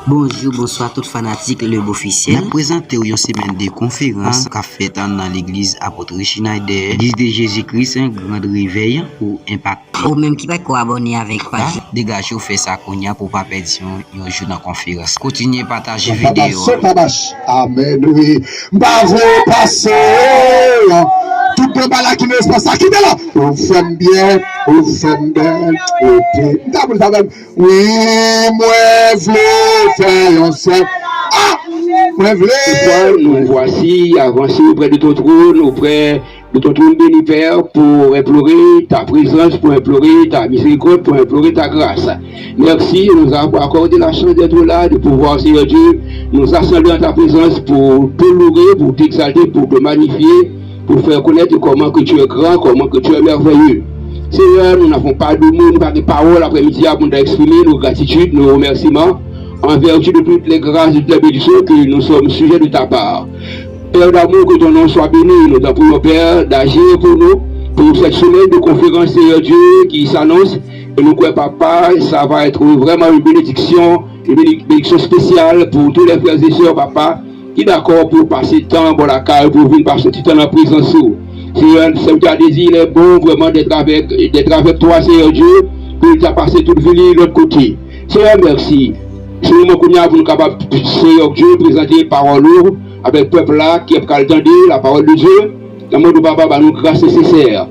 Bonjour, bonsoir tout fanatique le officiel. Nous présentons une semaine de conférence qu'a fait dans l'église apôtre Schneider, l'église de Jésus-Christ, un grand réveil pour impacter. Ou même qui va abonner avec page. Dégagez ou fait ça qu'on y a pour pas perdre un jour dans la conférence. Continuez à partager vidéo. Amen, oui. Bravo, passez. Tout le monde qui ne se passe pas, qui est là. On fait bien, on fait bien. Oui, moi, je fais un seul. Ah, moi, je nous voici avancés auprès de ton trône, auprès de ton trône béni Père, pour implorer ta présence, pour implorer ta miséricorde, pour implorer ta grâce. Merci de nous avoir accordé la chance d'être là, de pouvoir, Seigneur Dieu, nous assembler en ta présence pour te louer, pour t'exalter, pour te magnifier, pour faire connaître comment que tu es grand, comment que tu es merveilleux. Seigneur, nous n'avons pas de mots, pas de paroles après-midi pour nous exprimer nos gratitudes, nos remerciements, en vertu de toutes les grâces et toutes les bénédictions que nous sommes sujets de ta part. Père d'amour, que ton nom soit béni, nous t'en prions, Père, d'agir pour nous, pour cette semaine de conférence, Seigneur Dieu, qui s'annonce. Et nous croyons, Papa, ça va être vraiment une bénédiction spéciale pour tous les frères et sœurs, Papa, qui est d'accord pour passer le temps pour la carte, pour venir passer tout le temps en présence. Seigneur, c'est désir, il est bon vraiment d'être avec toi, Seigneur Dieu, pour t'a passé toute vie de l'autre côté. Seigneur, merci. Seigneur, nous sommes capables, Seigneur Dieu, présenter parole lourde avec le peuple là qui est capable d'entendre la parole de Dieu. Dans le monde de Papa, nous grâce nécessaire.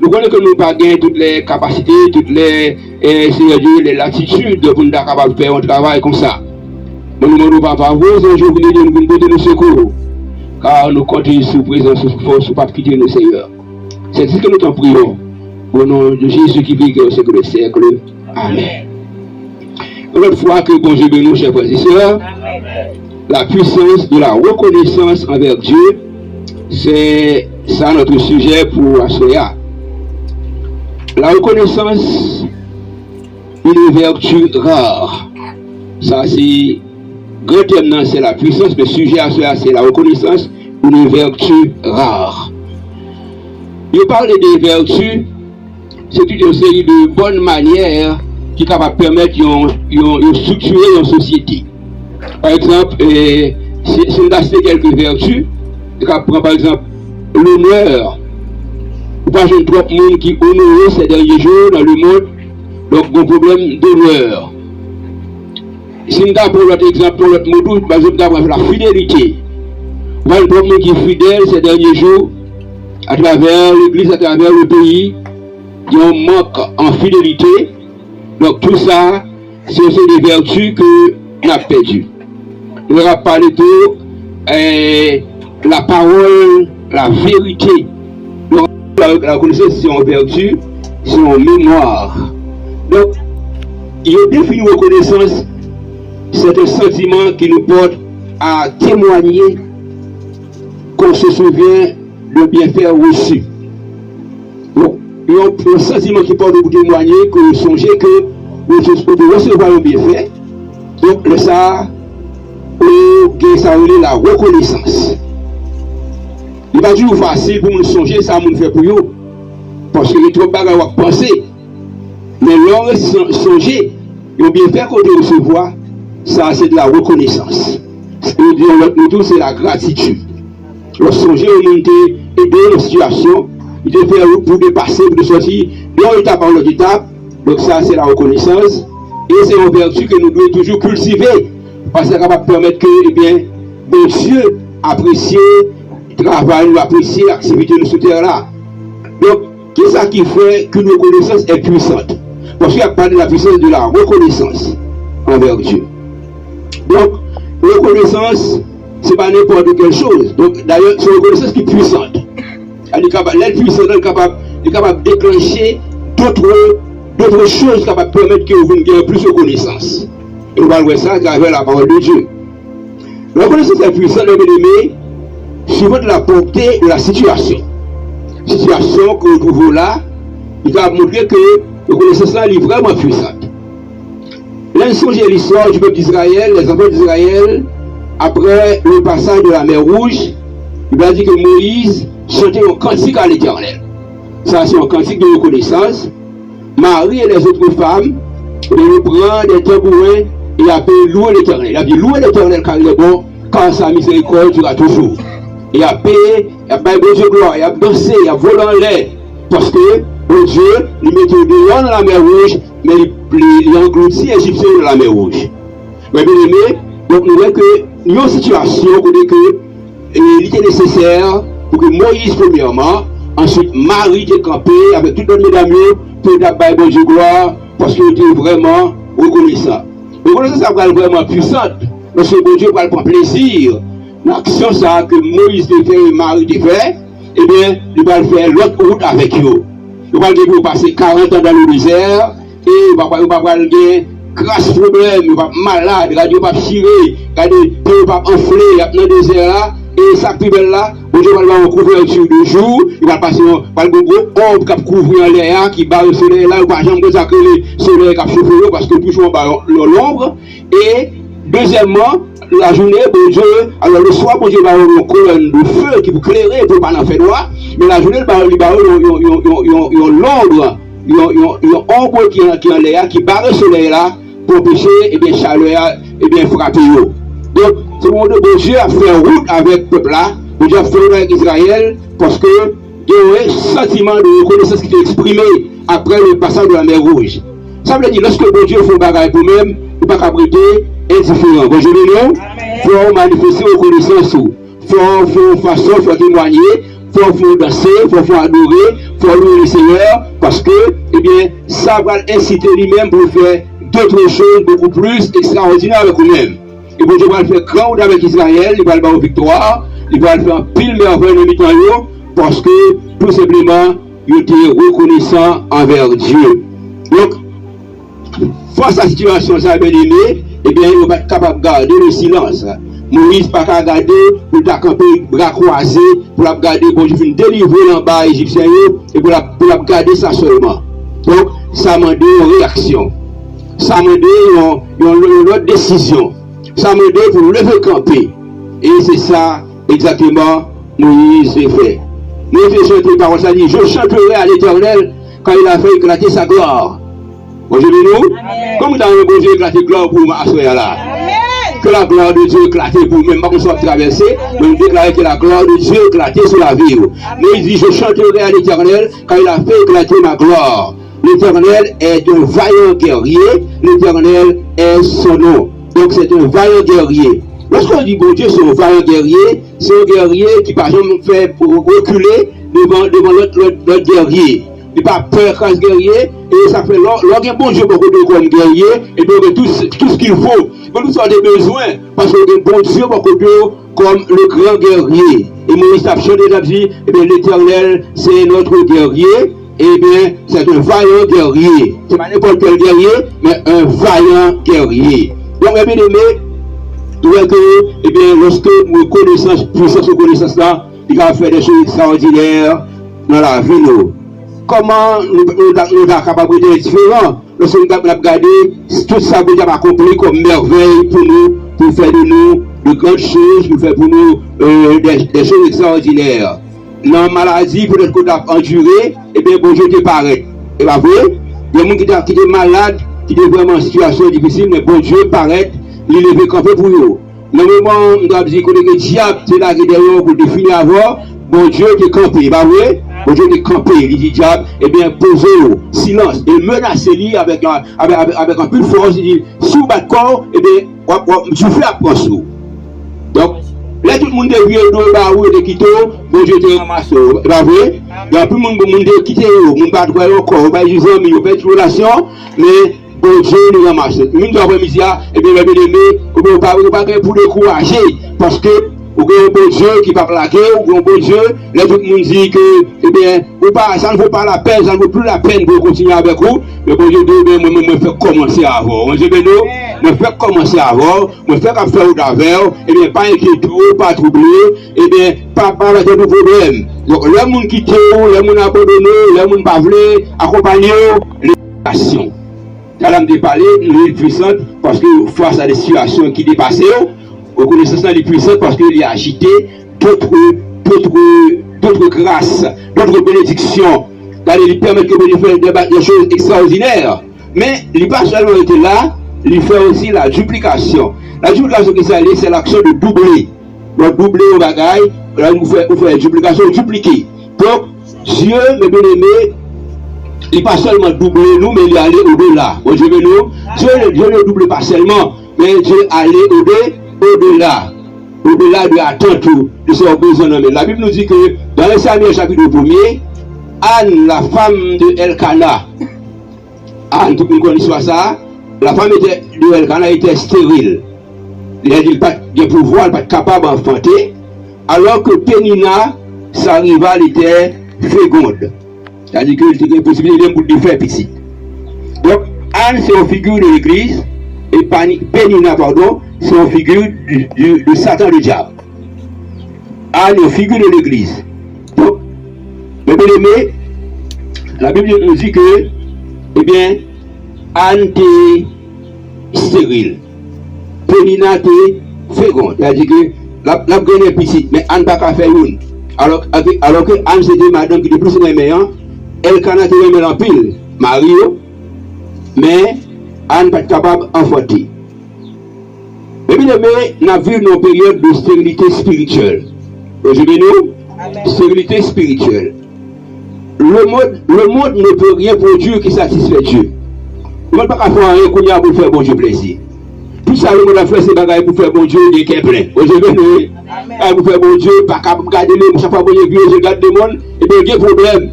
Nous connaissons que nous n'avons pas gagné toutes les capacités, toutes les, Seigneur Dieu, les latitudes pour nous être capables de faire un travail comme ça. Nous nous demandons, Papa, vous, un jour, vous nous donner le secours. Car nous comptons sous présence, sous force, sous pas quitter nos Seigneurs. C'est ce que nous t'en prions. Au nom de Jésus qui vit au siècle des siècles. Amen. Une autre fois que bon Dieu de nous, chers frères et sœurs, la puissance de la reconnaissance envers Dieu, c'est ça notre sujet pour Assoya. La reconnaissance, une vertu rare. Ça, c'est grand thème, c'est la puissance, mais sujet à cela, c'est la reconnaissance, une vertu rare. Je parle des vertus, c'est toute une série de bonnes manières qui sont capables de permettre de structurer une société. Par exemple, si on a quelques vertus, on prend par exemple l'honneur. Ou pas j'ai trop de monde qui honore ces derniers jours dans le monde, donc un problème d'honneur. Si on a pour l'autre exemple, pour l'autre mot, par exemple, la fidélité. On voit le monde qui est fidèle ces derniers jours, à travers l'église, à travers le pays, il y a un manque en fidélité. Donc tout ça, c'est aussi des vertus que on a perdues. On va parler de la parole, la vérité. Donc la connaissance, c'est en vertu, c'est en mémoire. Donc, il y a défini reconnaissance, c'est un sentiment qui nous porte à témoigner qu'on se souvient de bienfaits reçus. Donc, il y a un sentiment qui porte à témoigner que vous songez que vous pouvez recevoir un bienfait. Donc, le ça, ça veut dire la reconnaissance. Il va dire facile pour nous songer, ça nous fait pour vous. Parce que les trop bagages à penser. Mais l'on songer, il bien fait qu'on doit recevoir, ça c'est de la reconnaissance. Nous tous, c'est la gratitude. Le songer, on a aidé la situation, il a fait pour dépasser, pour sortir, d'une étape en l'autre étape. Donc ça c'est la reconnaissance. Et c'est une vertu que nous devons toujours cultiver. Parce que ça va permettre que, eh bien, bon Dieu apprécie le travail, apprécie l'activité de ce terre-là. Donc, qu'est-ce qui fait qu'une reconnaissance est puissante? Parce qu'il y a parlé de la puissance de la reconnaissance envers Dieu. Donc, reconnaissance, ce n'est pas n'importe quelle chose. Donc, d'ailleurs, c'est une reconnaissance qui est puissante. Elle est puissante, elle est capable de déclencher d'autres choses qui peuvent permettre que vous ayez plus de reconnaissance. Et on va voir ça à travers la parole de Dieu. La reconnaissance est puissante, bien aimé, suivant la portée de la situation. Situation que nous trouvons là, il va montrer que la reconnaissance là est vraiment puissante. Là, nous songez l'histoire du peuple d'Israël, les enfants d'Israël, après le passage de la mer Rouge, il va dire que Moïse chantait un cantique à l'Éternel. Ça, c'est un cantique de reconnaissance. Marie et les autres femmes, ils prennent des tambourins il a pu louer l'Éternel. Il a dit louer l'Éternel car il est bon, car sa miséricorde durera toujours. Il a payé, il a payé bon Dieu gloire, il a dansé, il a volé en l'air. Parce que bon Dieu, il mettait dehors dans la mer Rouge, mais il engloutit les Égyptiens dans la mer Rouge. Mais bien aimé, donc nous voyons que nous avons une situation où il était nécessaire pour que Moïse, premièrement, ensuite Marie était campée avec toutes les mesdames pour d'abord bon Dieu gloire, parce qu'il était vraiment reconnaissant. Reconnaissance, ça va être vraiment puissante, parce que bon Dieu va prendre plaisir. L'action ça que Moïse a fait et Marie a fait, eh bien, il va faire l'autre route avec eux. Il va dire passer 40 ans dans le désert, et il va avoir grâce problème, il va malade, il va chirer, il va enfler dans le désert là, et sa pibelle là, bon Dieu va le couvrir sur 2 jours, il va passer par le gros ombre qui va couvrir l'air, qui barre le soleil là, il va jamais que le soleil qui va chauffer parce que toujours l'ombre. Et deuxièmement, la journée, bon Dieu, alors le soir, bon Dieu va avoir une colonne de feu qui vous clairer pour ne pas en faire droit, mais la journée, il va avoir l'ombre, il y a une ombre qui est en l'air, qui barre le soleil là, pour empêcher, et bien, chaleur, et bien, frapper eux. Donc, c'est le moment de bon Dieu a fait route avec le peuple là, bon Dieu a fait route avec Israël, parce que il y a un sentiment de reconnaissance qui est exprimé après le passage de la mer Rouge. Ça veut dire, lorsque bon Dieu fait un bagage pour même, il ne peut pas abriter indifférent. Bonjour, nous, il faut manifester reconnaissance, il faut faire façon, il faut témoigner, il faut danser, il faut adorer, il faut louer le Seigneur, parce que, eh bien, ça va inciter lui-même pour faire d'autres choses beaucoup plus extraordinaires avec nous-mêmes. Et bon Dieu va le faire grand route avec Israël, il va le faire en victoire, il va le faire en pile merveille de mi-temps, parce que, tout simplement, il était reconnaissant envers Dieu. Donc, face à la situation, ça a bien aimé, eh bien, il va être capable de garder le silence. Moïse n'a pas garder pour camper bras croisés, pour garder, bon Dieu, délivrer en bas égyptien, et pour garder ça seulement. Donc, ça m'a donné une réaction. Ça m'a donné une autre décision. Ça m'a donné pour lever camper. Et c'est ça, exactement, Moïse a fait. Moïse a chanté par ça dit, je chanterai à l'Éternel quand il a fait éclater sa gloire. Bonjour nous. Comme dans le bon Dieu éclater gloire pour m'asseoir là. Que la gloire de Dieu éclater pour même pas qu'on soit traversé, mais nous déclarer que la gloire de Dieu éclater sur la vie. Mais il dit, je chanterai à l'Éternel quand il a fait éclater ma gloire. L'Éternel est un vaillant guerrier, l'Éternel est son nom. Donc c'est un vaillant guerrier. Lorsqu'on dit bon Dieu, c'est un vaillant guerrier, c'est un guerrier qui par exemple fait pour reculer devant l'autre guerrier. Il n'a pas peur quand ce guerrier, et ça fait lorsqu'un bon Dieu beaucoup de comme guerrier, et donc tout ce qu'il faut, pour nous avoir des besoins, parce que le bon Dieu beaucoup de comme le grand guerrier. Et Moïse a chanté, il a dit, eh bien l'Éternel c'est notre guerrier, eh bien c'est un vaillant guerrier. C'est pas n'importe quel guerrier, mais un vaillant guerrier. Donc, bien aimé, vous voyez que, eh bien, lorsque nous connaissons, puissance de connaissance là, il va faire des choses extraordinaires dans la vie. Comment nous sommes capables d'être différents lorsque nous avons regardé tout ça que nous avons accompli comme merveille pour nous, pour faire de nous de grandes choses, pour faire pour nous des choses extraordinaires. Dans la maladie, peut-être que nous avons enduré, eh bien, bon Dieu te paraît. Et bien, vous voyez, il y a des gens qui sont malades, qui est vraiment en situation difficile, mais bon Dieu paraît, il levé campé pour eux. Dans le moment où on doit dire que le diable, c'est là qui est derrière pour définir avant, bon Dieu est campé, pas vrai? Bon Dieu est campé, il dit diable, eh bien, posez-le, silence, et menacez-le avec un peu de force, il dit, si vous battez corps, eh bien, je fais apprendre ça. Donc, là, tout le monde est vieux, de quitter, bon Dieu te ramasse, pas vrai? Il y a plus de monde qui quitte, on ne bat pas encore, on va dire, mais il y a pas de relation, mais bon Dieu nous ramasse. Nous devons après-midi, et bien, bien aimé, on ne peut pas pour décourager, parce que, ou un bon Dieu qui va plaquer, ou un bon Dieu, là tout le monde dit que, eh bien, ça ne vaut pas la peine, ça ne vaut plus la peine de continuer avec vous, mais bon Dieu dit, moi, me fait commencer avant. On dit, me fait commencer avant, me fait faire d'avant, eh bien, pas inquiéter, pas troubler, eh bien, pas avec de problème. Donc, les gens qui quittent, les gens abandonnés, les gens pas voulu accompagner, l'éducation. Quand on me parler, l'île puissante, parce que face à des situations qui dépassent, reconnaissance est puissante parce qu'il a agité d'autres grâces, d'autres bénédictions. Il permet que vous fassiez des choses extraordinaires. Mais il n'a pas seulement été là, il fait aussi la duplication. La duplication qui c'est l'action de doubler. Donc doubler au bagaille, là vous faites duplication, dupliquer. Donc Dieu, mes bien-aimés, il pas seulement doubler nous, mais il est allé au-delà. Bon Dieu Dieu ne double pas seulement, mais Dieu est allé au-delà. Au-delà de l'attente de son besoin. La Bible nous dit que dans le Samuel chapitre 1er, Anne, la femme de Elkana, Anne, tout le monde connaît ça, la femme de Elkana était stérile. Il a dit qu'il n'a pas de pouvoir, il n'est pas capable d'enfanter, alors que Pénina, sa rivale, était féconde. C'est-à-dire qu'il était possible de faire petit. Donc, Anne, c'est une figure de l'église, et Pénina, pardon, c'est une figure de Satan, le diable. Anne est une figure de l'église. Donc, mes bien-aimés, la Bible nous dit que, eh bien, Anne était stérile. Pénina était féconde. C'est-à-dire que la graine est petite, mais Anne n'a pas fait une. Alors que Anne c'était madame qui était plus aimée, Elkana était aimée en pile, Mario, mais Anne n'est pas capable d'enfanter. Mais bien aimé, nous avons vu une période de stérilité spirituelle. Aujourd'hui, nous, stérilité spirituelle. Le monde ne peut rien produire qui satisfait Dieu. Le monde ne peut pas faire rien pour faire bon Dieu plaisir. Tout ça, le monde a fait ces bagages pour faire bon Dieu, il est plein. Aujourd'hui, pour faire bon Dieu, pas capable de garder les gens, chaque fois que je regarde le monde, et bien il y a un problème.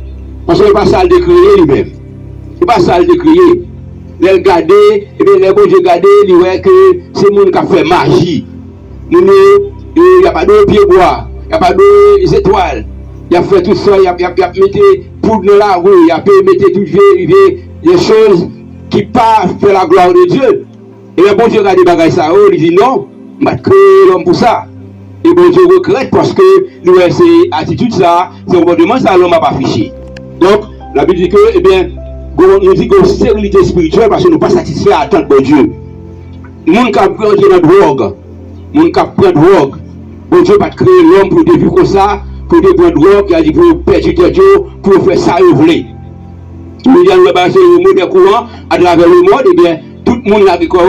Parce que ce n'est pas ça le décrier lui-même. Ce n'est pas ça le décrier. Les regarder, et bien les bons Dieu regarder, ils voient que c'est le monde qui a fait magie. Il n'y a pas de pieds bois, il n'y a pas d'étoiles. Il a fait tout ça, il a mis poudre dans la rue, il a mis des choses qui ne pas faire la gloire de Dieu. Et le bon Dieu regarde des bagages ça, il dit non, je vais créer l'homme pour ça. Et bon Dieu regrette parce que nous avons ces attitudes ça, c'est au comportement ça, l'homme n'a pas affiché. Donc, la Bible dit que, eh bien, nous dit que stérilité spirituelle parce que nous ne sommes pas satisfaits à attendre bon Dieu. Les gens qui prennent la drogue, les gens qui prennent la drogue, bon Dieu va créer l'homme pour des vies comme ça, pour des prendre drogue, il a dit pour perdre tête, pour faire ça et voulez. Nous disons que le monde est courant à travers le monde, eh bien, tout le monde a dit qu'on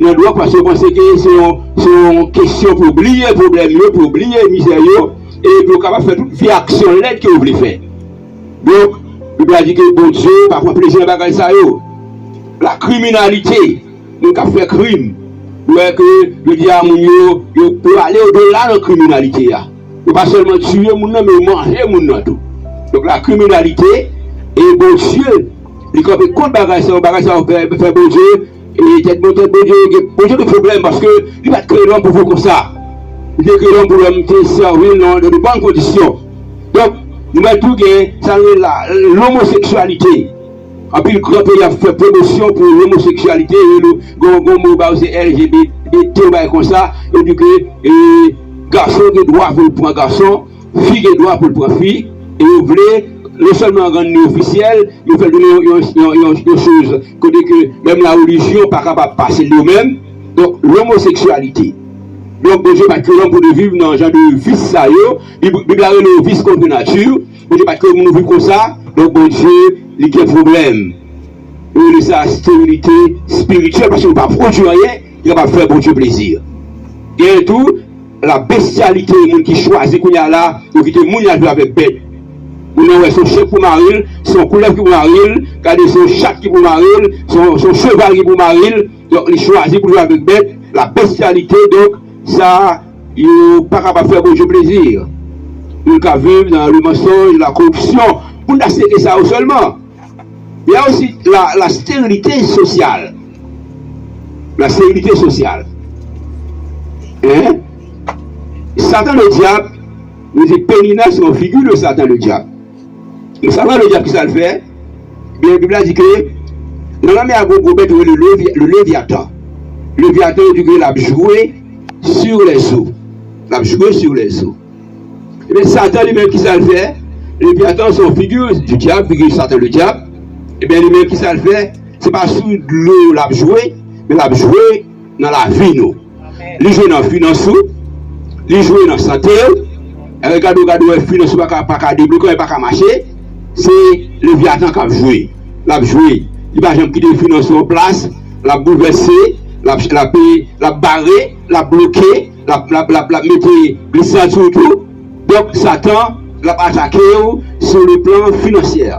doit parce que penser que c'est une question pour oublier le problème, pour oublier la misère, et pour capable faire toute vie action l'aide que vous voulez faire. Donc, il a dit que bon Dieu, par contre, plaisir à bagaille ça. La criminalité, nous avons fait crime. Nous que le diable peut aller au-delà de la criminalité. Il ne pas seulement tuer les gens, mais manger les gens. Donc la criminalité, et bon Dieu, il a fait contre bagaille ça, fait bon Dieu, et tête bon Dieu de problème parce que il va créer l'homme pour vous comme ça. Il a créé l'homme pour l'homme servir dans de bonnes conditions. Donc, nous avons tout gagné, ça c'est l'homosexualité. En plus, le grand pays a fait promotion pour l'homosexualité, le LGBT, comme ça, et du coup, garçon de droit pour le point garçon, fille de droit pour le point fille, et vous voulez, non seulement rendre officiel, vous faites une chose, que même la religion n'est pas capable de passer de nous-mêmes, donc l'homosexualité. Donc, bon Dieu va créer l'homme pour vivre dans un genre de vice, ça y est, il a le vice contre la nature, bon Dieu va créer l'homme pour vivre comme ça, donc bon Dieu, il y a un problème. Il y a sa stérilité spirituelle, parce qu'il ne va pas produire rien, il va faire bon Dieu plaisir. Et tout, la bestialité, les gens qui choisissent qu'on y a là, ou qui te mouillent avec bête. Vous avez son chef pour maril, son couleur pour maril, son chat qui pour maril, son cheval qui pour maril, donc il choisit pour jouer avec bête, la bestialité, donc, ça, il n'est pas capable de faire bon Dieu plaisir. Il peut vivre dans le mensonge, la corruption, pour n'accepter ça seulement. Il y a aussi la stérilité sociale. La stérilité sociale. Hein? Satan le diable, nous dit Pénina, c'est une figure de Satan le diable. Mais Satan le diable, qui ça le fait? Bien, la Bible a dit que, dans la mer à Gobet, le Léviathan. Le Léviathan, il a joué sur les eaux. Il a joué sur les eaux. Et bien, Satan lui-même, qui ça le fait? Le Léviathan, c'est une figure du diable, figure de Satan le diable. Et bien, lui-même, qui ça le fait? C'est pas sous l'eau, il a joué, mais il a joué dans la vie, nous. Il joue dans la finance, il joue dans la santé. Regardez, la finance, pas qu'à débloquer, pas qu'à marcher. C'est le Léviathan qui a joué. Il a joué. Il va jamais quitter les finances en place, il a bouleversé, la barrer, la bloquer, la mettre glissade sur tout. Donc Satan l'a attaqué sur le plan financier.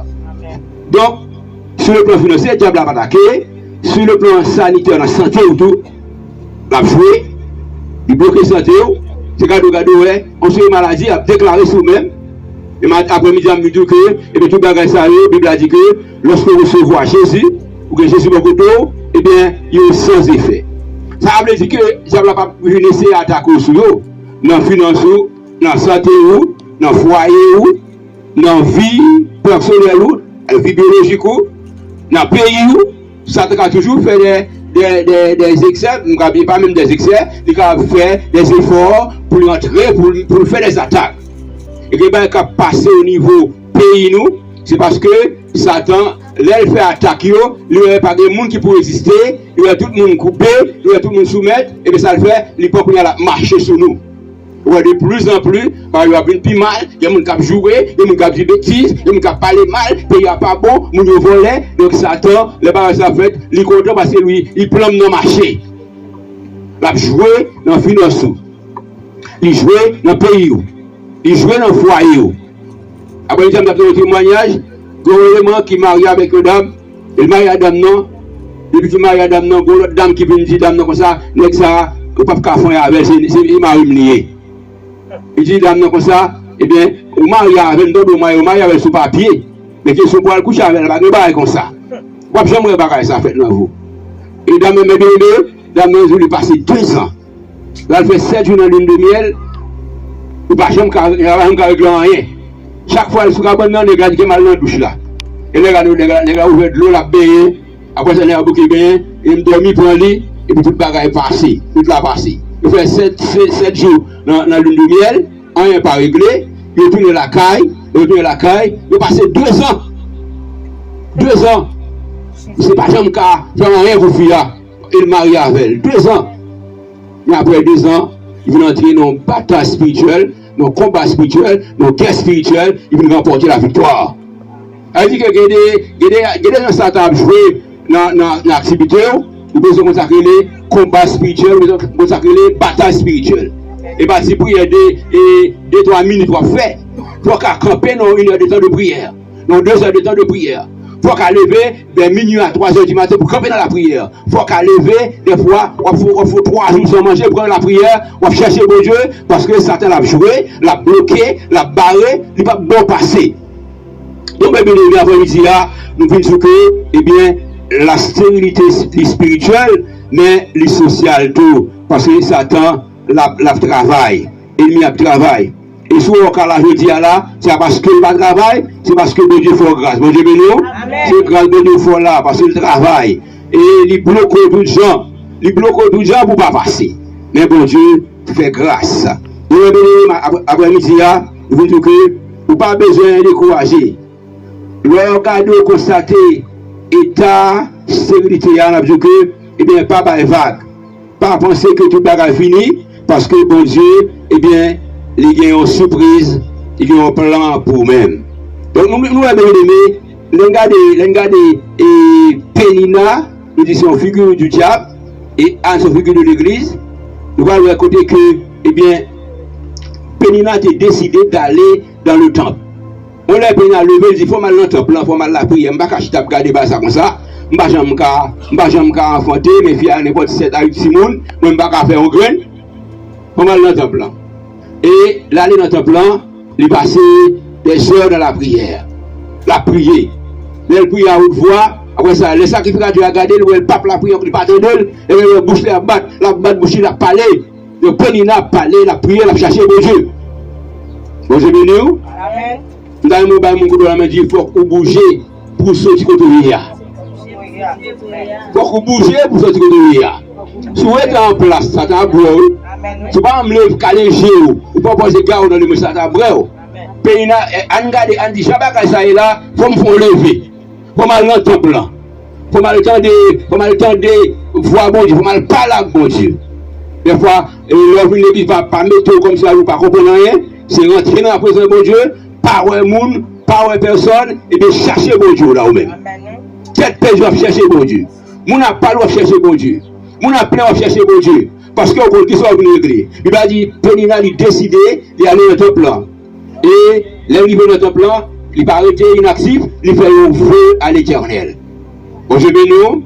Donc, sur le plan financier, le diable l'a attaqué. Sur le plan sanitaire, la santé ou tout, l'a joué. Il bloque la santé. C'est quand on se maladie, a déclaré sous-même. Et après-midi, on me dit que, et bien tout bagage ça, la Bible a dit que lorsque vous recevez Jésus, ou que Jésus votre dos, eh bien, il est sans effet. Ça veut dire que le diable n'a pas pu laisser attaquer sur vous, dans la finance, dans la santé, dans le foyer, dans la vie personnelle, dans la vie biologique, dans le pays. Satan a toujours fait des excès, pas même des excès, il a fait des efforts pour entrer, pour faire des attaques. Et que ben, quand passer au niveau pays, nous, c'est parce que Satan, là, il fait attaque, il n'y a pas de monde qui peut résister, il y a tout le monde coupé, il y a tout le monde soumettre, et bien ça le fait, il peut marcher sur nous. Ouais, de plus en plus, il y a plus mal, il y a des gens qui jouent, il y a des gens qui disent bêtises, il y a des gens qui parlent mal, il n'y a pas bon, il y a des volets. Donc Satan, le bagage ça fait, il est content parce que lui, il plombe dans le marché. Il a joué dans le finance, il joue dans le pays, il joue dans le foyer. Après, il y a un témoignage, gouvernement qui marie avec une dame, il marie à dame non, depuis qu'il marie à dame non, l'autre dame qui vient dire dame non comme ça, il ne peut pas faire avec, il m'a humilié. Il dit, dame, comme ça, eh bien, au mari avec d'autres, au mari avec son papier, mais qui sont pour le coucher avec elle, pas comme ça. Moi, j'aimerais pas ça fait dans vous. Et dame, mes deux, dame, nous lui passé 2 ans. Là, elle fait 7 jours dans lune de miel, ou pas jamais régler rien. Chaque fois, elle se cabane dans les gars qui mal dans la douche là. Et les gars ouvrent de l'eau, la baigner, après ça, elle a beaucoup baigné, il me dormi pour un lit, et puis tout le bagage est passé, tout l'a passé. Il fait 7 jours dans la lune de miel, on n'est pas réglé, il retourne la caille, il a passé 2 ans. 2 ans. C'est pas jamais qu'à faire rien pour fille, il marie avec elle. 2 ans. Et après 2 ans, il vient entrer dans une bataille spirituelle, dans un combat spirituel, dans une guerre spirituelle, il vient remporter la victoire. Elle dit que il y a des gens qui ont joué dans l'activité, vous pouvez consacrer les combats spirituels, vous pouvez consacrer les batailles spirituelles. Et bien, si vous avez 2-3 minutes pour faire, il faut qu'à camper dans 1 heure de temps de prière, dans 2 heures de temps de prière. Il faut qu'à lever de minuit à 3 heures du matin pour camper dans la prière. Il faut qu'à lever, des fois, il faut 3 jours sans manger pour la prière, on va chercher bon Dieu, parce que Satan l'a joué, l'a bloqué, l'a barré, il ne peut pas bon passer. Donc, bien, après-midi, nous pensons que, eh bien, la stérilité spirituelle, mais les sociales tout, parce que Satan la travail, il a travail. Et si on a la jeudi là, c'est parce qu'il va travail, c'est parce que Dieu fait grâce. Bon Dieu béni, c'est grâce de Dieu fait là, parce qu'il travaille. Et il bloque tout le gens, pour ne pas passer. Mais bon Dieu fait grâce. Et après-midi, nous disons que vous n'avez pas besoin de décourager. Regardez, constater l'état de stérilité, on a dit que, eh bien, pas par vague. Pas penser que tout le monde fini, parce que bon Dieu, eh bien, il y a une surprise, il y a un plan pour vous-même. Donc, nous avons aimé, regardez, et Pénina, nous disons figure du diable, et Anne, c'est figure de l'église. Nous allons écouter que, eh bien, Pénina a décidé d'aller dans le temple. On l'a Pénina levé, il dit, il faut mal dans le temple, il faut mal la prière, je ne vais pas acheter regarder ça comme ça. Je ne vais pas enfanter, mes filles à n'importe 7 à 8 Simone, je ne vais pas faire un grain. Il faut mal dans le temple. Et là, dans le temple, il passait des heures dans la prière. La prière. Elle prie à haute voix. Après ça, les sacrificateurs ont regardé, le pape la prière, il pas attendre, et la bouche la batte, bouche la parler. Le Pénina a parlé, la prière, la chercher bon Dieu. Bon Dieu béni. Amen. Dans le moment où il faut bouger pour sortir côté de l'IA. Il faut bouger pour sortir côté de l'IA. Si vous êtes en place, ça t'a brûlé. Si vous ne pouvez pas caler vous ne pouvez pas poser garde dans le message, ça t'a brûlé. Pénina, on dit, Shabbat, ça est là, il faut me faire lever. Il faut mal dans le temple là. Il faut mal le temps de voir bon Dieu, il faut mal parler à bon Dieu. Des fois, l'église ne va pas mettre comme ça, vous ne pas comprendre rien. C'est rentrer dans la présence de bon Dieu, pas un monde, pas une personne, et bien chercher bon Dieu là ou même. Quel pays doit chercher bon Dieu? Mon n'a pas le droit de chercher bon Dieu. Mon a plein à chercher bon Dieu. Parce qu'on compte qui sont venus régler. Il va dire, Pénina, il décidé d'aller dans le temple là. Et, l'arrivée dans le temple là, il va arrêter inactif, il fait un vœu à l'Éternel. Bon Dieu béni,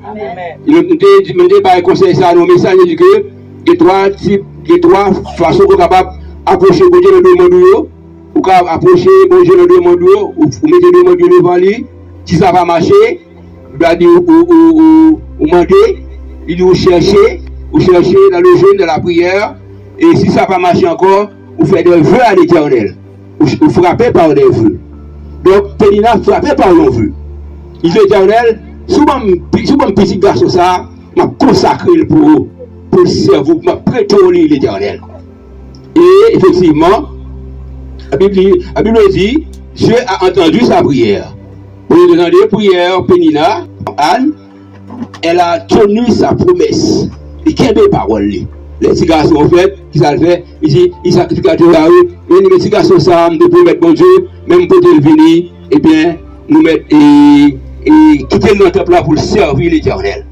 il nous dit par conseil ça, nos messages, il dit que, il y a trois façons qu'on est capable d'approcher bon Dieu dans le monde, ou approcher bon Dieu dans le monde, ou mettre le monde devant lui, si ça va marcher, il va dire, ou demander, il dit, ou chercher dans le jeûne, de la prière, et si ça va marcher encore, vous faites des vœux à l'Éternel, vous frappez par des vœux. Donc, Pénina frappé par un vœu. Il dit l'Éternel, souvent mon petit garçon ça, m'a consacré pour le cerveau, m'a prêté l'Éternel. Et effectivement, la Bible dit, Dieu a entendu sa prière. Pour lui demander prière, Pénina, Anne, elle a tenu sa promesse. Et quelle belle parole. Les petits garçons, en fait, qui ça le fait, il dit, il sacrifie à Dieu, les petits garçons, ça, nous pouvons mettre bon Dieu, même pour le venir, eh bien, nous mettre et quitter notre temple là pour servir l'Éternel.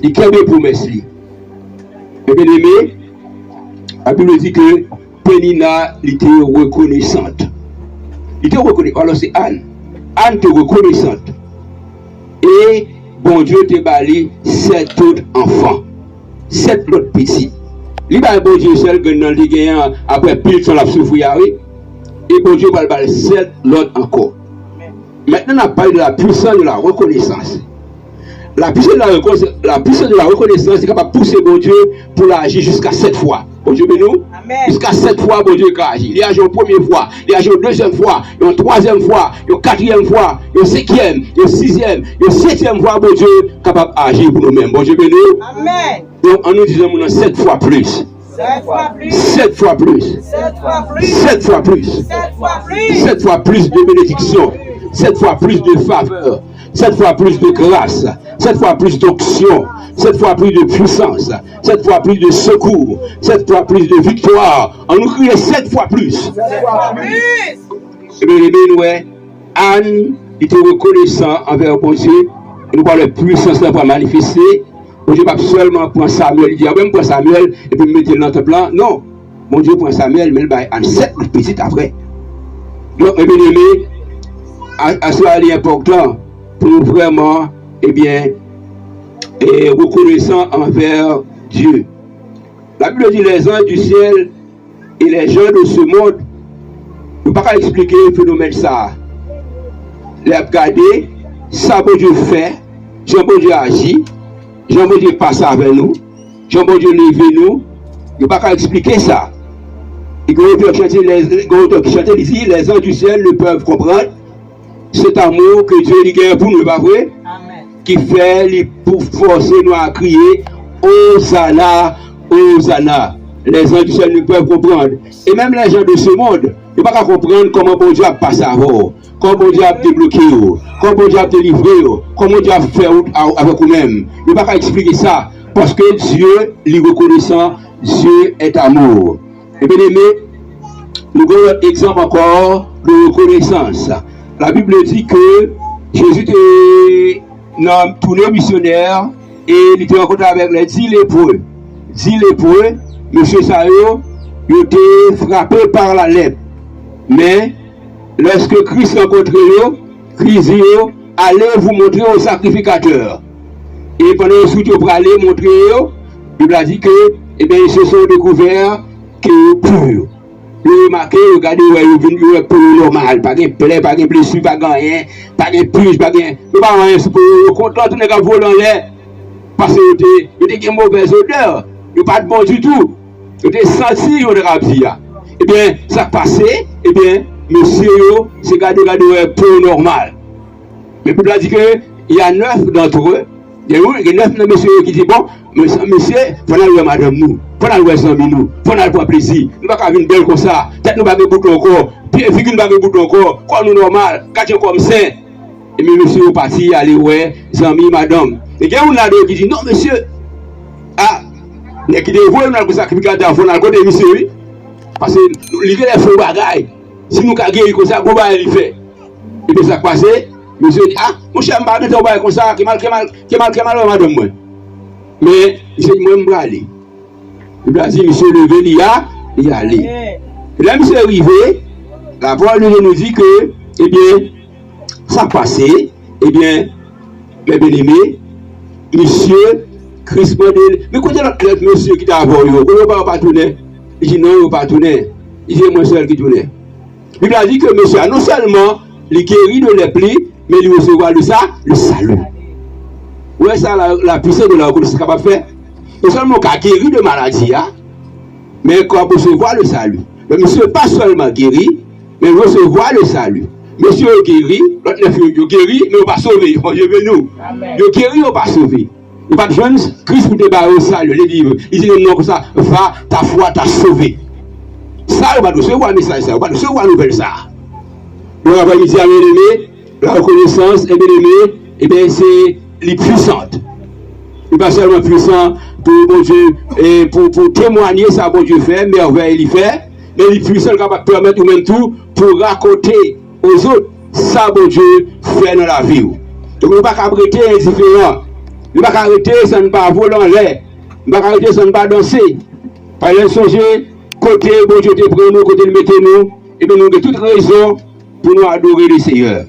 Et quelle belle promesse. Et bien aimé, la Bible dit que Pénina était reconnaissante. Il était reconnaissante. Alors c'est Anne. Anne était reconnaissante. Et bon Dieu t'a bali 7 autres enfants. 7 autres petits. Il va bon Dieu seul que dans les gagnants après pile sur la souffrir. Et bon Dieu va le 7 l'autre encore. Maintenant, on a parlé de la puissance de la reconnaissance. La puissance de la reconnaissance est capable de pousser bon Dieu pour l'agir jusqu'à 7 fois. Bon Dieu béni. Jusqu'à 7 fois, bon Dieu a agi. Il a agi une première fois, il a agi une deuxième fois, une troisième fois, une quatrième fois, une cinquième, une sixième, une septième fois, bon Dieu capable d'agir pour nous-mêmes. Bon Dieu béni. Amen. Donc, en nous disant 7 fois plus. 7 fois plus. 7 fois plus. 7 fois plus. 7 fois plus. 7 fois plus. 7 fois plus de bénédiction. 7 fois plus de faveur. 7 fois plus de grâce. 7 fois plus d'onction. 7 fois plus de puissance. 7 fois plus de secours. 7 fois plus de victoire. On nous crie 7 fois plus. 7 fois plus. Et bien, les bénoués, Anne était reconnaissant envers bon Dieu. Nous parlons de puissance pour manifester. Bon Dieu, pas seulement pour Samuel. Il dit, même pour Samuel, et puis mettre dans le plan. Non. Mon Dieu, pour Samuel, mais il va en 7 petites après. Donc, mes bien-aimés, à cela, il est important pour nous vraiment, eh bien, et reconnaissant envers Dieu. La Bible dit les anges du ciel et les gens de ce monde ne peuvent pas expliquer le phénomène ça. Les regarder, ça bon Dieu fait, Jean bon Dieu agit, Jean bon Dieu passe avec nous, Jean bon Dieu lève nous, ne peuvent pas expliquer ça. Et quand on chante ici, les anges du ciel ne peuvent comprendre cet amour que Dieu a pour nous, pas vrai? Amen. Qui fait pour forcer nous à crier Hosanna, Hosanna. Les gens du ciel ne peuvent comprendre. Et même les gens de ce monde ne peuvent pas comprendre comment bon Dieu a passé avant, comment bon Dieu a débloqué, comment bon Dieu a délivré, comment bon Dieu a fait avec nous-mêmes. Ne peuvent pas expliquer ça. Parce que Dieu, les reconnaissant, Dieu est amour. Et bien aimé, nous avons un exemple encore de reconnaissance. La Bible dit que Jésus était tourné missionnaire et il était rencontré avec les 10 lépreux. 10 lépreux, M. Sayo, il était frappé par la lèpre. Mais lorsque Christ rencontre eux, Christ dit, allez vous montrer au sacrificateur. Et pendant que vous allez montrer eux, la Bible a dit que, eh bien, ils se sont découverts que purs. Vous remarquez, regardez, vous êtes pour normal, pas de plaie, pas de blessure, pas de rien, pas de puce, pas de rien. Vous n'avez pas rien, c'est pour vous content, vous n'avez pas volé en l'air. Parce que vous avez une mauvaise odeur, vous n'avez pas de bon du tout. Vous avez senti, vous avez dit. Eh bien, ça passait, eh bien, monsieur, c'est regardez, pour normal. Mais pour dire qu'il y a 9 d'entre eux, il y a 9 messieurs qui disent, bon, monsieur, il faut aller madame nous, il faut aller voir amis nous, il faut aller pour plaisir. Nous ne pouvons pas venir belle comme ça, peut-être nous ne pouvons pas bouton encore, puis figure nous ne pouvons pas bouton encore, quoi nous normal, quand tu es comme ça. Et puis monsieur est parti, aller voir amis, madame. Et il y a un là qui dit, non monsieur, ah, mais qui dit, vous avez un sacrificateur, il faut aller côté monsieur, parce que il y a des faux bagailles. Si nous avons guéri comme ça, comment il fait? Et puis ça passe. Monsieur dit, ah, mon cher, je ne vais pas comme ça, qui mal, madame. Mais Il dit, moi, je vais aller. Il a dit, monsieur levé, il est allé. Et là, monsieur est arrivé, la parole nous dit que, eh bien, ça passait, eh bien, mes bien-aimés, monsieur, Christ Model, mais quand il y a l'autre monsieur qui t'a avoué, il ne va pas tourner. Il dit, non, il ne va pas tourner. Il dit, moi seul qui tourne. Il a dit que monsieur, non seulement, il guérit de l'épée, mais il recevra de ça, le salut. Ouais, ça, la puissance de la reconnaissance qu'il va faire. Non seulement qu'il guérit de maladie, mais qu'on recevoir le salut. Le monsieur pas seulement guéri, mais recevoir le salut. Monsieur guéri, l'autre neuf guéri, mais on va sauver. Dieu veut nous. Il guéri, on va sauver. Il n'y a pas de jeunes, Christ pour débarrasser au salut, les livres. Il dit non comme ça, va, ta foi t'a sauvé. Ça, on va recevoir un message, ça, on va recevoir une nouvelle ça. Donc, on va dire, bien-aimé, la reconnaissance, bien-aimé, eh bien, c'est les puissantes. Il n'est pas seulement puissant pour bon Dieu, et pour témoigner ça, bon Dieu fait, merveille, il fait, mais il est puissant capable de permettre ou même tout pour raconter aux autres ça, bon Dieu fait dans la vie. Donc, on ne peut pas arrêter indifférent. On ne peut pas arrêter sans ne pas voler en l'air. On ne peut pas arrêter sans ne pas danser. Par exemple, songer, côté, bon Dieu te prend nous, côté le mettez nous, et bien nous avons toute raison pour nous adorer le Seigneur.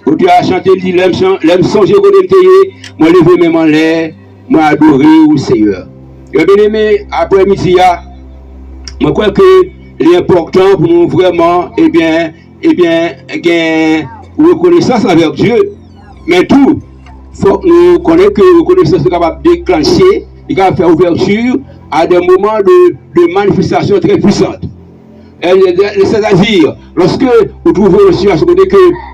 Quand tu as chanté, il dit, l'aime songer, côté le théier, moi lever même en l'air, moi adorer le Seigneur. Et bien aimé, après-midi, je crois que l'important pour nous vraiment, eh bien, gain reconnaissance avec Dieu, mais tout, il faut que nous connaissions que la reconnaissance est capable de déclencher, il va faire ouverture à des moments de manifestation très puissantes. C'est-à-dire, lorsque vous trouvez une situation que,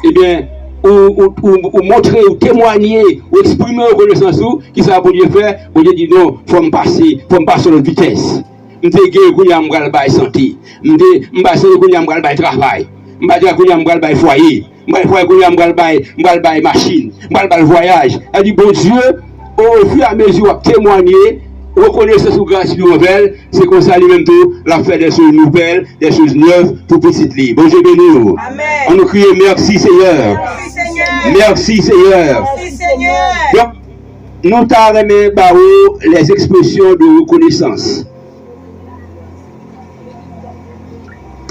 eh bien, ou montrer, ou témoigner, ou exprimer la reconnaissance, qui ça pour Dieu faire, pour Dieu dit non, il faut me passer à notre vitesse. Je suis en santé, je suis en travail, je suis en foyer, je suis en machine, je suis en voyage. Elle dit, bon Dieu, au fur et à mesure de témoigner, reconnaissance sous grâce nouvelle, c'est comme ça lui-même tout, la fait des choses nouvelles, des choses neuves pour petite vie. Bon Dieu béni. On nous crie merci Seigneur. Merci Seigneur. Donc, nous t'avons les expressions de reconnaissance.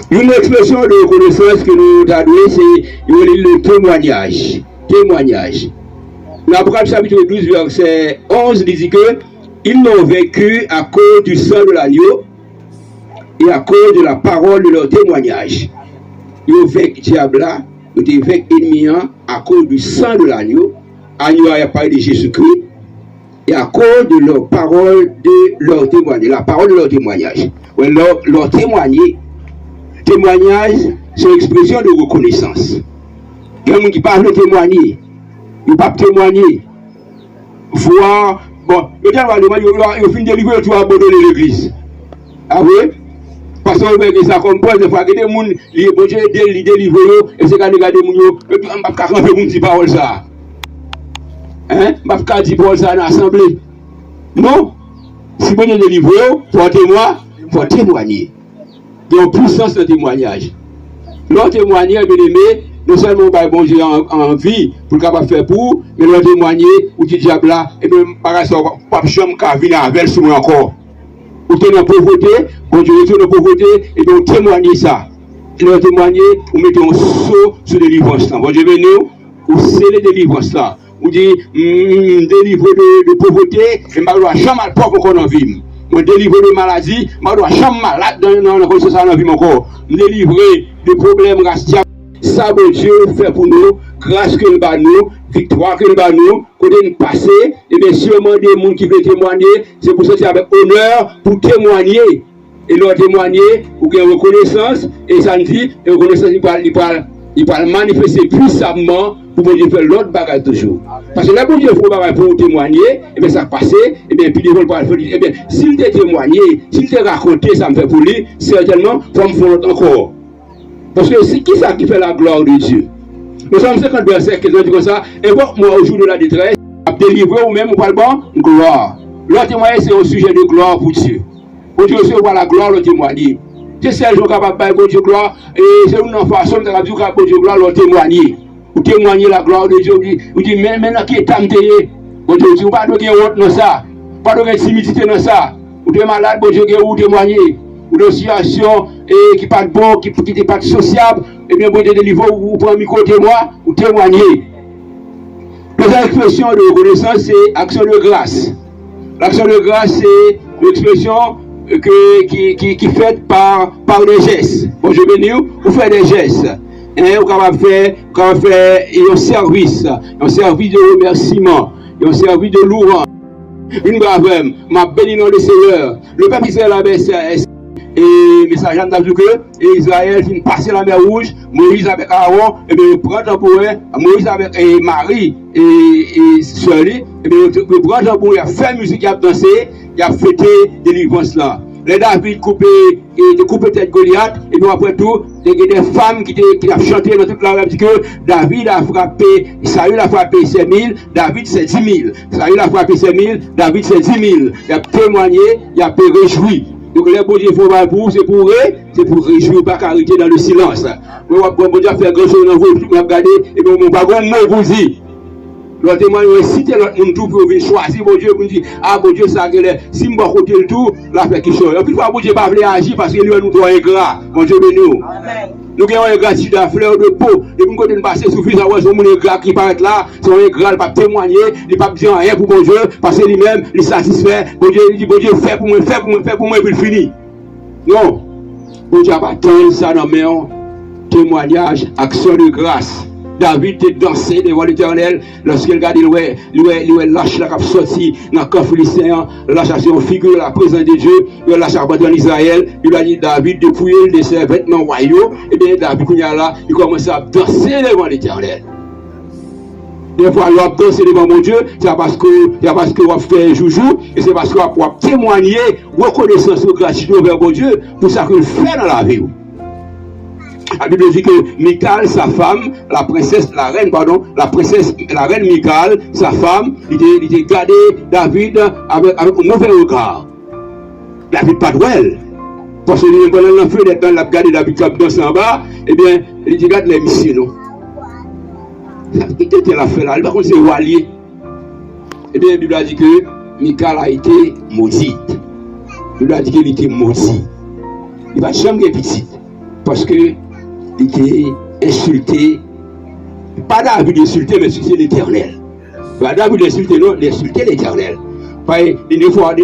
Une expression de reconnaissance que nous avons donnée, c'est le témoignage. Témoignage. L'Apocalypse chapitre 12, verset 11 dit que ils n'ont vécu à cause du sang de l'agneau et à cause de la parole de leur témoignage. Ils ont vécu diable, ils ont vécu ennemi à cause du sang de l'agneau. L'agneau a parlé de Jésus-Christ et à cause de leur parole de leur témoignage. La parole de leur témoignage. Leur témoigner. Témoignage, c'est une expression de reconnaissance. Il y a des gens qui parlent de témoigner. Ils ne peuvent pas témoigner. Voir. Bon, il y a des gens qui délivrer tout abandonner l'église. Ah oui? Parce qu'on veut que ça compose des fois que des gens qui délivrent et c'est quand ils regardent des gens, et puis on ne peut pas faire une petite parole ça. Hein? On ne peut pas dire parole ça dans l'assemblée. Non? Si vous voulez délivrer, il faut témoigner. Il y a une puissance de témoignage. Leur témoignage, bien aimé, non seulement on bon Dieu en vie pour capable faire pour, mais leur témoigner, ou dit diable là, et bien, par exemple, pas de chambre qui vient avec sur moi encore. Ou t'es dans la pauvreté, bon Dieu retourne dans la pauvreté, et bien, on témoigne ça. Et leur témoigner, ou mettez un saut sur la délivrance là. Bon Dieu venu, ou c'est la délivrance là. Ou dit, délivrer de pauvreté, et je ne dois jamais être pauvre encore en vie. Je délivrer de maladie, je ne dois jamais malade dans la conscience en vie encore. Je délivrer de problèmes raciaux. Ça, bon Dieu, fait pour nous, grâce que nous bat nous, victoire que nous bat nous, côté nous passer, et bien sûrement des gens qui veulent témoigner, c'est pour ça que c'est avec honneur pour témoigner. Et leur témoigner, pour qu'il y ait reconnaissance, et ça nous dit, et reconnaissance, il peut manifester puissamment pour bon Dieu faire l'autre bagage toujours. Parce que là, bon Dieu faut bagage pour témoigner, et bien ça passe, et bien puis les gens parlent, et bien s'il t'a témoigné, s'il t'a raconté, ça me fait pour lui, certainement, il faut me faire l'autre encore. Parce que c'est qui ça qui fait la gloire de Dieu? Nous sommes 50 versets qui disent comme ça, et bon, moi au jour de la détresse, à délivrer ou même, on parle bon, gloire. Le témoignage, c'est un sujet de gloire pour Dieu. Pour Dieu aussi, on voit la gloire, le témoigner. C'est celle qui est capable de faire pour Dieu gloire, et c'est une façon de faire pour Dieu gloire, le témoigner. Ou témoigner la gloire de Dieu, ou dire, mais maintenant qui est tamté, bon Dieu, tu ne vas pas nous dire honte dans ça. Pas de timidité dans ça. Ou de malade, bon Dieu, ou témoigner. Ou de situation qui pas de bon, qui n'est pas sociable, et bien, bon Dieu, délivrer ou prendre micro témoin, ou témoigner. Deuxième expression de reconnaissance, c'est action de grâce. L'action de grâce, c'est l'expression qui est faite par des gestes. Bon, je vais dire, vous faites des gestes. Vous pouvez faire un service de remerciement, un service de louange. Une brave, ma béni nom de Seigneur. Le peuple Israël avait et message n'a dit que Israël vient passer la mer Rouge, Moïse avec Aaron, et bien il prend temps pour eux, Moïse avec Marie et Soli, et bien il prend temps pour eux, il a fait musique, il a dansé, il a fêté délivrance là. Les David coupé tête Goliath, et puis après tout, il y a des femmes qui ont chanté dans toute la Bible, que David a frappé, Saül a frappé 5 000, David c'est 10 000. Saül a frappé 5 000, David c'est 10 000. Il a témoigné, il a réjoui. Donc les bon Dieu font mal pour, c'est pour réjouir, pas qu'arrêter dans le silence. Bon Dieu a fait grand chose dans vous, vous regardez, et bien mon bagon non vous dit. Le témoignage, si tu as un tout pour venir choisir, bon Dieu, pour dire, ah bon Dieu, ça, si je vais côté le tout, là, fait quelque chose. Et puis, bon Dieu, pas voulu agir parce que lui, nous doit ingrat. Bon Dieu, nous. Nous avons un gratitude à fleur de peau. Et puis, nous passer suffisant, ouais, son ingrat qui paraît là, son ingrat, il ne peut pas témoigner, il ne peut pas dire rien pour bon Dieu, parce que lui-même, il est satisfait. Bon Dieu, il dit, bon Dieu, fais pour moi, et puis il finit. Non. Bon Dieu, pas tant ça dans mes témoignages, action de grâce. David était dansé devant l'Éternel lorsqu'il regardait, il lâche la cap sorti dans le camp philistéen, lâche une figure de la présence de Dieu, il lâche abandonné Israël, il a dit David dépouillé de ses vêtements royaux, et bien David, il commence à danser devant l'Éternel. Des fois, l'on danse devant mon Dieu, c'est parce que on fait joujou, et c'est parce qu'on va témoigner, reconnaissance ou gratitude envers mon Dieu, pour ça qu'il fait dans la vie. La Bible dit que Michal, sa femme, la reine Michal, sa femme, il était gardé David avec un mauvais regard. David pas doué. Parce que pendant l'enfeu des temps, il a gardé David comme danse en bas, eh bien, il dit garde les missiles. Il était la fait là, par contre c'est Walier. Eh bien, la Bible a dit que Michal a été maudite. La Bible a dit qu'il était maudit. Il va jamais être petit. Parce que il était insulté, pas David insulté, mais c'est l'Éternel. Pas David insulté, non, insulté l'Éternel. Des fois,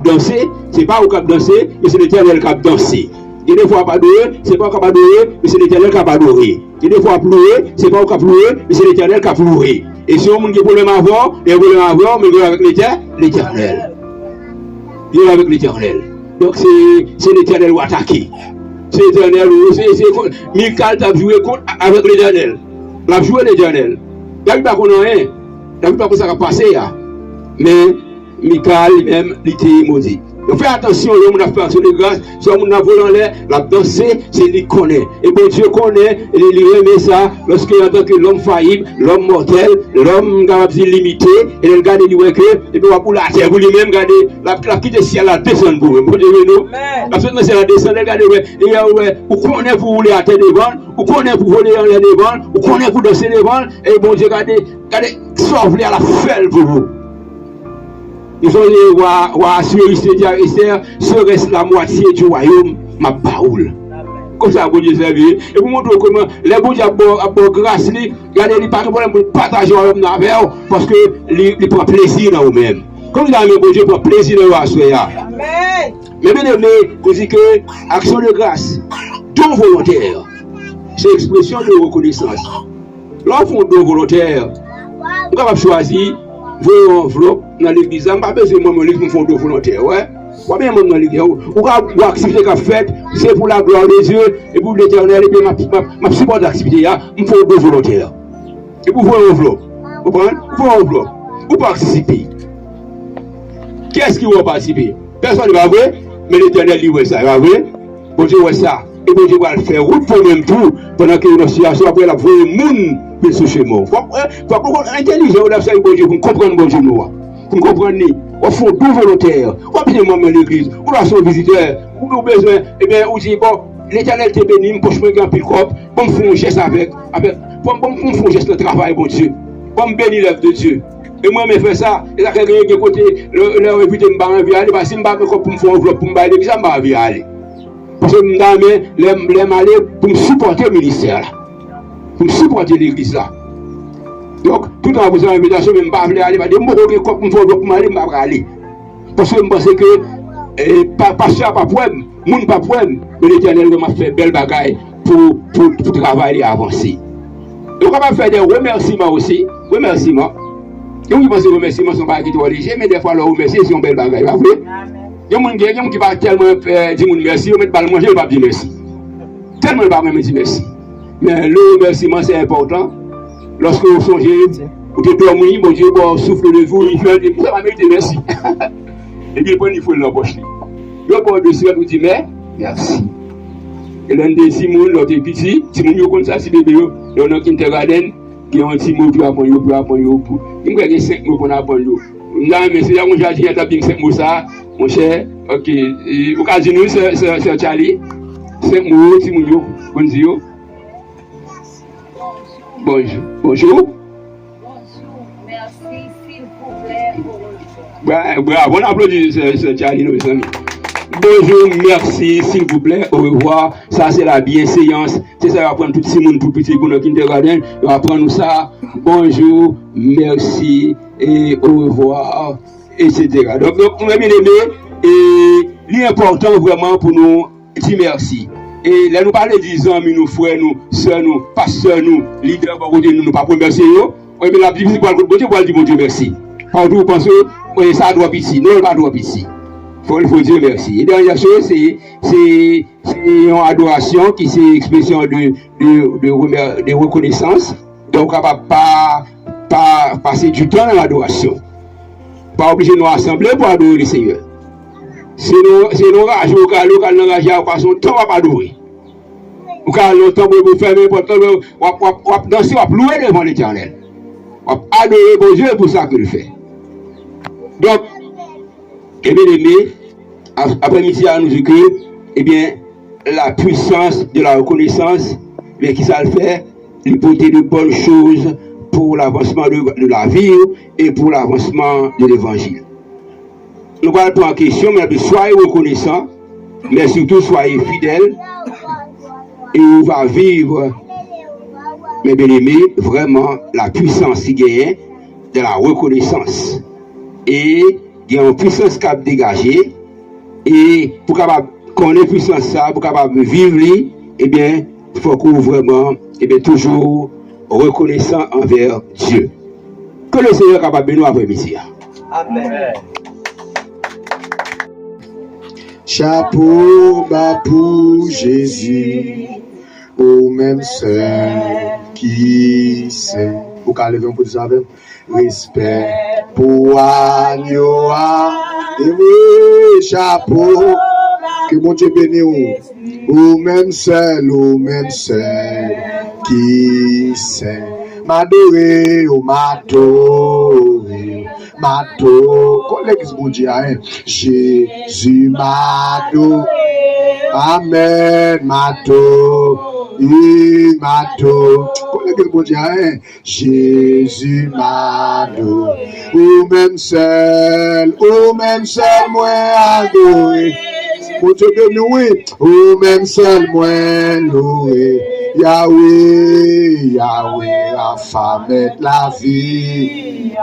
danser, c'est pas au cap danser, mais c'est l'Éternel qui a dansé. Des fois, pas adorer, c'est pas au cap adorer, mais c'est l'Éternel qui a adoré. Des fois, pleurer, c'est pas au cap pleurer, mais c'est l'Éternel qui a pleuré. Et si on a des problèmes à voir, mais il y a avec l'Éternel. Il y a avec l'Éternel. Donc, c'est l'Éternel qui a attaqué. C'est l'Éternel, Michal t'a joué avec l'Éternel. Il a joué l'Éternel. David n'a pas rien. David n'a pas ça passé. Mais Michal lui-même, il était maudit. Donc faites attention, l'homme n'a pas action de grâce. Si on a volé en l'air, la danser, c'est lui qui connaît. Et bon Dieu connaît, et il remet ça lorsqu'il entend que l'homme faillible, l'homme mortel, l'homme limité, et il regarde, il voit que, et puis pour la terre, vous lui-même, regardez, la quitte le ciel, la descend pour vous. Bon Dieu, nous. La suite, c'est la descente, regardez, et vous connaissez pour rouler à terre devant, vous connaissez pour voler en l'air devant, vous connaissez pour danser devant, et bon Dieu, regardez, sauve-les à la fête pour vous. Ils ont dit, serait-ce la moitié du royaume, ma baoule. Comme ça, bon Dieu servi. Et vous montrez comment les bon Dieu ont grâce, regardez, il n'y a pas de problème pour partager le royaume avec eux, parce qu'il prend plaisir dans vous-même. Comme vous avez bon Dieu prend plaisir dans vous. Amen. Mais bien aimé, vous dites que action de grâce, don volontaire, c'est expression de reconnaissance. Lorsqu'on fait un don volontaire, on va choisir. Vous enveloppe dans l'église, je n'ai pas besoin de mon église pour faire volontaire. Ouais. Ou bien mon église. Ou l'activité qu'on fait, c'est pour la gloire de Dieu et pour l'éternel. Et bien, ma support d'activité, je fais deux volontaires. Et pour faire enveloppe. Vous comprenez? Vous faites enveloppe. Vous participez. Qui est-ce qui va participer? Personne ne va voir, mais l'éternel dit ouais, ça va voir. Bon Dieu, ouais, ça. Et bon Dieu va faire route pour même tout pendant que une situation après la voie monde. Pour chez moi. Faut qu'on intelligent, on a ça bon Dieu pour comprendre bon Dieu nous. Pour comprendre on fait deux volontaires. On bien moi l'église, on a son visiteur, on a besoin et bien on dit bon l'Éternel te bénit, pour moi grand picop, pour me faire un geste avec pour me faire un geste de travail bon Dieu. Pour me bénir l'œuvre de Dieu. Et moi, je fais ça. Et ça, quelqu'un qui est côté, le réputé, je ne vais aller, parce que je ne vais pas pour me faire enveloppe, pour me bailler, ça, je vais aller. Parce que je vais aller pour me supporter le ministère, là. Pour me supporter l'église, là. Donc, tout en faisant l'invitation, je ne vais pas aller, je vais me faire enveloppe, pour me faire enveloppe, pour me vais aller. Parce que je pense que, pasteur pas problème, moun pas problème, mais l'Éternel m'a fait belle bagaille pour travailler et avancer. Donc, on va faire des remerciements aussi. Remerciements. Et oui, parce que les remerciements ne sont pas religieux, mais des fois, les remerciements sont belles bagailles. Vous voyez? Il y a des gens qui va tellement dire merci, on ne pas le manger, on ne va pas dire merci. Tellement pas même dire merci. Mais le remerciement, c'est important. Lorsque vous songez, vous êtes dormi, mon Dieu, bon, souffle de vous, il fait des vous va dire merci. Et puis, il faut l'embaucher. Il va de suite, vous dit, mais merci. Et l'un des Simon, l'autre petit, Simon, il comme ça, c'est bébé, il y a un kindergarten, qui a un petit mot pour apprendre, il me dit 5 mots pour apprendre. Là, mais c'est là où j'ai dit, il y a bien 5 mots ça, mon cher, ok. Au cas de nous, c'est Charlie, 5 mots, Simon, bonjour. Bonjour. Bonjour. Merci, s'il vous plaît. Bravo, on applaudit ce Charlie, nos amis. Bonjour, merci, s'il vous plaît, au revoir. Ça, c'est la bienséance. C'est ça, on va prendre tout le monde tout petit pour notre kindergarten. On va prendre ça. Bonjour, merci, et au revoir, etc. Donc on va bien aimer. Et l'important vraiment pour nous, dire merci. Et là, nous parlons des amis, nous frères, nous soeurs, nous pasteurs, nous leaders, nous pas remercier. Mais la Bible, pour dire bon Dieu merci. Partout, vous pensez, ça doit être ici. Non, ça doit être ici. Il faut dire merci. Et dernière chose, c'est une adoration qui c'est expression de reconnaissance. Donc, on ne va pas passer du temps dans l'adoration. Pas obligé de nous rassembler pour adorer le Seigneur. C'est nos rages, au cas où nous engageons, on ne va pas adorer. Au cas où longtemps pour faire n'importe quoi, on va danser, on va louer devant l'Éternel. On va adorer bon Dieu pour ça que le fait. Donc, et bien aimé, après-midi, à nous dire que, eh bien, la puissance de la reconnaissance, eh bien, qui ça le fait, il porter de bonnes choses pour l'avancement de la vie et pour l'avancement de l'évangile. Nous allons prendre en question, mais soyez reconnaissants, mais surtout soyez fidèles, et on va vivre, mes bien-aimés, vraiment la puissance qui gagne de la reconnaissance. Et il y a une puissance qui a dégagé, et pour connaître puissance ça, pour capable vivre, eh bien, il faut qu'on vraiment, eh bien, toujours reconnaissant envers Dieu. Que le Seigneur est capable de nous après-midi. Amen. Chapeau bas pour Jésus, au même seul qui sait. Pour qu'à lever un peu de ça, respect pour Agnoa. Et oui, chapeau, que mon Dieu bénisse, au même seul qui sait. M'adorer, oh m'adorer, collègues, mon Dieu, Jésus m'adore, Amen, m'adore, collègues, mon Dieu, Jésus m'adore, ou même seul, moi adoré, mon Dieu de louer, ou même seul, moi loué. Yahweh, Rapha, mettre la vie,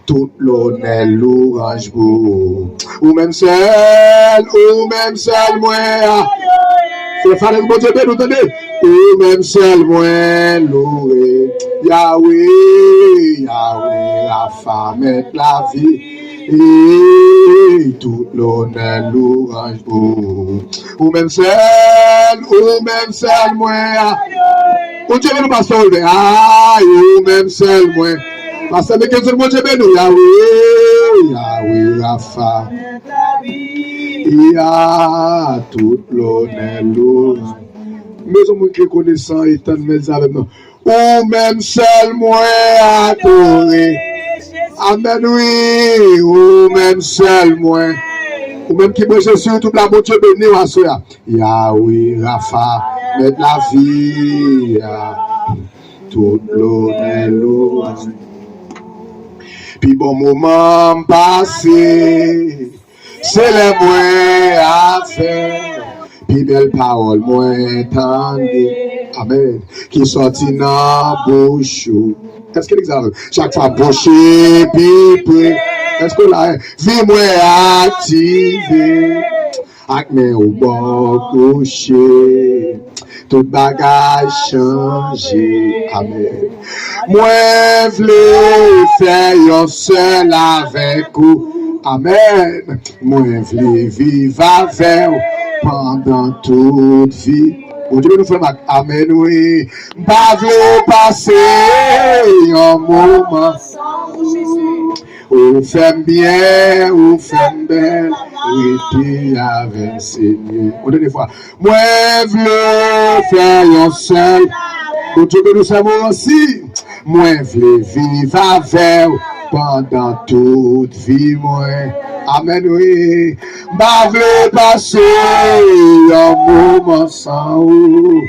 tout l'honneur, l'orange beau, ou même seul, moi, c'est frère, mon Dieu, nous tenez, ou même seul, moi, loué, Yahweh, Rapha, mettre la vie, et tout l'honneur, l'orange beau, ou même seul, moi, mon Dieu, nous passons au lever, ou même seul, moi, parce que nous mon Dieu, nous, Yahweh, Rapha, il y a tout l'honneur, l'orange, mais on qui connaissant et tant de avec nous, ou même seul, moi, adoré. Amen, oui, ou même seul, moi, ou même qui me sur toute la bonté bénie, ou à soi. Yahweh, Rapha, mettre la vie, tout l'honneur, puis bon moment passé, c'est les moins à faire, puis belle parole moins tendue, amen, qui sortit dans bouche. Est-ce que l'exemple, chaque fois bouché, puis prêt, est-ce que là, vie moins activée, avec mes au bon coucher, tout bagage changé, amen. Moi, v'lais faire yon seul avec vous, amen. Moi, v'lais vivre avec vous pendant toute vie. Bon Dieu nous fait ma amen, oui. Pas v'lais passer un moment. Ou femme bien, ou femme belle, et avec Seigneur. On dit des fois, moi, v'lais faire yon seul. Bon Dieu que nous sommes aussi. Moi, v'lais vivre avec pendant toute vie, moi. Amen, oui. Bah, v'lais passer un moment sans vous.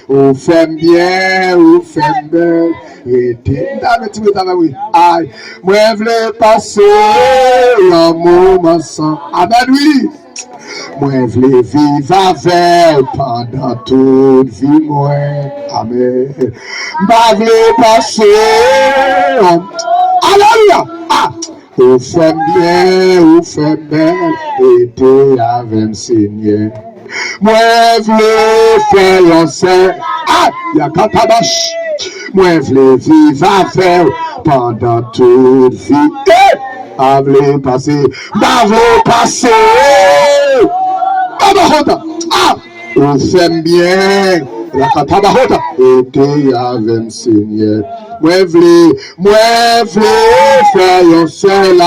Ou femme bien, ou femme belle. Aïe, moi, v'lais passer un moment sans. Amen, oui. Moi, v'lais vivre avec pendant toute vie, moi. Amen. Bah, v'lais passer. Alléluia. Ah. Ou femme bien, ou femme belle, était avec Seigneur. Moi, v'lais faire un seul. Ah, y'a katabash. Moi, v'lais vivre avec pendant toute vie. Ah, v'lais passer. Bah, v'lais passer. Ah, ou femme bien. La katabahota était avec Seigneur. Moi, v'lais faire un seul.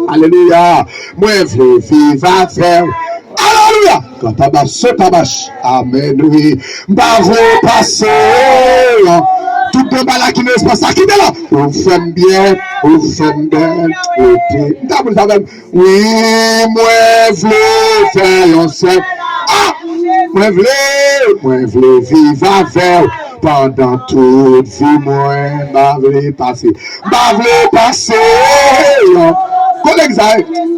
Alléluia. Moi, v'lais vivre avec. Alléluia. Quand tabash, amen, oui. Bah, v'lais passer. Tout le monde qui ne se passe pas, qui est là. On fait bien, on fait belle. Oui, moi, v'lais faire un seul. Ah, moi, v'lais vivre avec. Pendant toute vie, moi, v'lais passer. V'lais passer.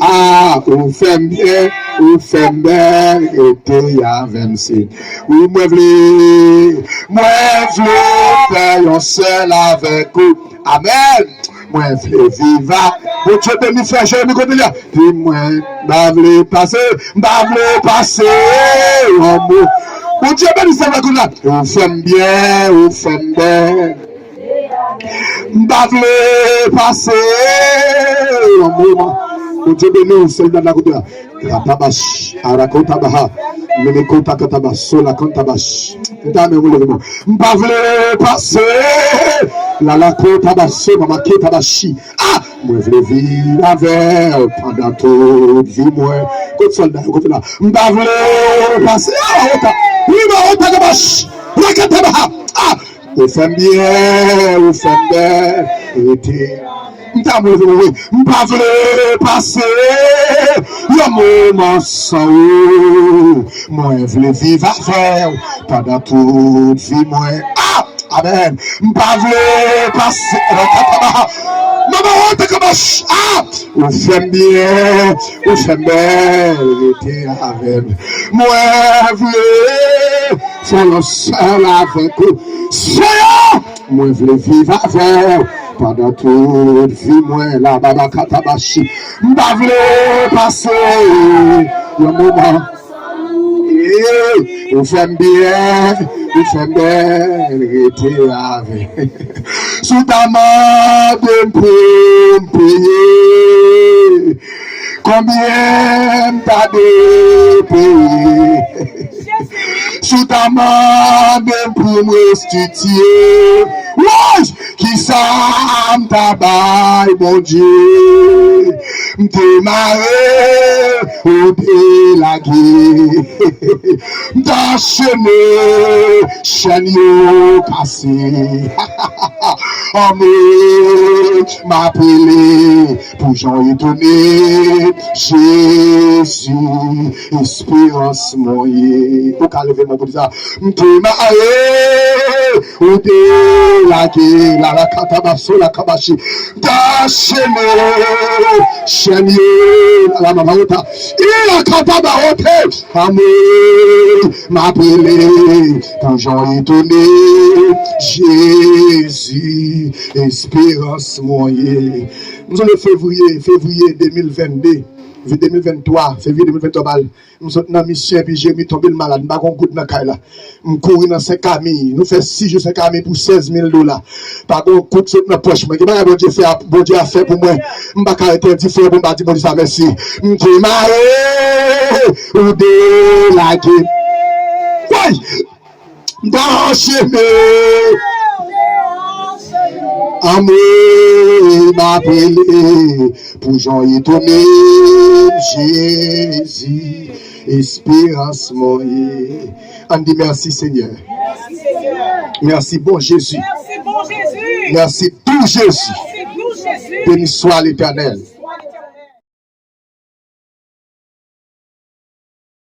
Ah, on fait bien, on fait belle, et t'es avec Seigneur. Oui, moi, v'lais faire un seul avec vous. Amen. Moi, v'lais vivre. Vous Dieu béni, frère, j'ai mis côté là. Puis moi, v'lais passer, oh, mon Dieu béni, c'est vrai que là. On fait bien, on fait belle. V'lais passer, oh, moment. Mon Dieu béni, c'est dans la côté là. Ratabash, Arakotabaha, Menekota Katabash, Sola Kontabash. Dame, vous levez-moi. V'lais passer, la Lakotabash, Mama Ketabashi. Ah, moi, v'lais vivre avec pendant toute vie, moi. Côte soldat, côté là. V'lais passer, ah, oui, ma Otagabash, Rakatabaha. Ah, vous faites bien, vous faites belle, été. V'lais passer le moment sans vous. Moi, v'lais vivre avec pendant toute vie, moi. Ah, amen. V'lais passer. Maman, Otagabash. Ah, vous faites bien, vous faites belle, été avec. Moi, v'lais faire le seul avec vous. Seigneur, moi, v'lais vivre avec pendant toute vie, moi, la baba katabashi. V'lais passer le moment. Vous faites bien, vous faites belle, été avec. Sous ta main de payer. Combien t'as de payer? Sous ta main de pour me restituer. Ouais, qui ça t'a bail, mon Dieu. T'es marré, ou t'es lagué. T'as chaîné, chaîne cassé. Amour m'appelé pour j'en étonné. Jésus, espérance moyen. Au cas lever mon bout de ça. M'te maé, ou de la gué, la katabasso, la kabashi. Da chéné, chénier, la mamauta. Il a katabaote. Amour m'appelé pour j'en étonné. Jésus, espérance moyen. Nous sommes le février 2022, 2023, février 2023. Nous sommes dans la mission, puis j'ai mis tombé le malade. Je suis coup de la je cours dans 5 amis. Nous faisons 6 jours 5 amis pour $16,000. Par contre, coup de la poche. Je dis, bon Dieu a fait pour moi. Je ne vais pas arrêter de faire pour me dire ça, merci. Je suis marié, ou de la gueule. Oui! Dans chemin, amour m'appelé pour j'en étonné. Jésus, espérance moyen. On dit merci Seigneur. Merci Seigneur. Merci bon Jésus. Merci bon Jésus. Merci tout Jésus. Merci tout Jésus. Béni soit l'Éternel.